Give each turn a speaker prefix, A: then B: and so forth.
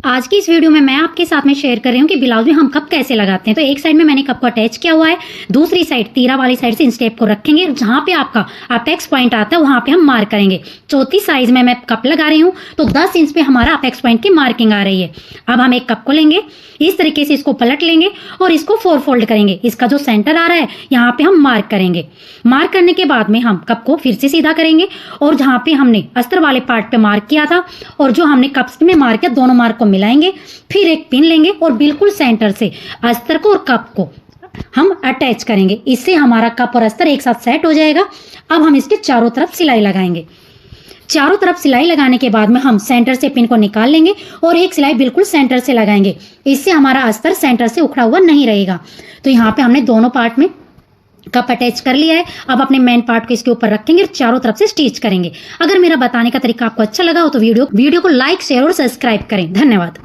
A: आज की इस वीडियो में मैं आपके साथ में शेयर कर रही हूँ कि ब्लाउज में हम कप कैसे लगाते हैं। तो एक साइड में मैंने कप को अटैच किया हुआ है, दूसरी साइड तीरा वाली साइड से इन स्टेप को रखेंगे। जहाँ पे आपका अपेक्स पॉइंट आता है वहाँ पे हम मार्क करेंगे। चौथी साइज में मैं कप लगा रही हूँ तो 10 इंच पे हमारा अपेक्स पॉइंट की मार्किंग आ रही है। अब हम एक कप को लेंगे, इस तरीके से इसको पलट लेंगे और इसको 4 फोल्ड करेंगे। इसका जो सेंटर आ रहा है यहाँ पे हम मार्क करेंगे। मार्क करने के बाद में हम कप को फिर से सीधा करेंगे और जहाँ पे हमने अस्तर वाले पार्ट पे मार्क किया था और जो हमने कप्स में मार्क किया, दोनों मार्क को मिलाएंगे। फिर एक पिन लेंगे और बिल्कुल सेंटर से अस्तर को और कप को हम अटैच करेंगे। इससे हमारा कप और अस्तर एक साथ सेट हो जाएगा। अब हम इसके चारों तरफ सिलाई लगाएंगे। चारों तरफ सिलाई लगाने के बाद में हम सेंटर से पिन को निकाल लेंगे और एक सिलाई बिल्कुल सेंटर से लगाएंगे। इससे हमारा अस्तर सेंटर से उखड़ा हुआ नहीं रहेगा। तो यहाँ पे हमने दोनों पार्ट में कप अटैच कर लिया है। अब अपने मेन पार्ट को इसके ऊपर रखेंगे और चारों तरफ से स्टिच करेंगे। अगर मेरा बताने का तरीका आपको अच्छा लगा हो तो वीडियो को लाइक, शेयर और सब्सक्राइब करें। धन्यवाद।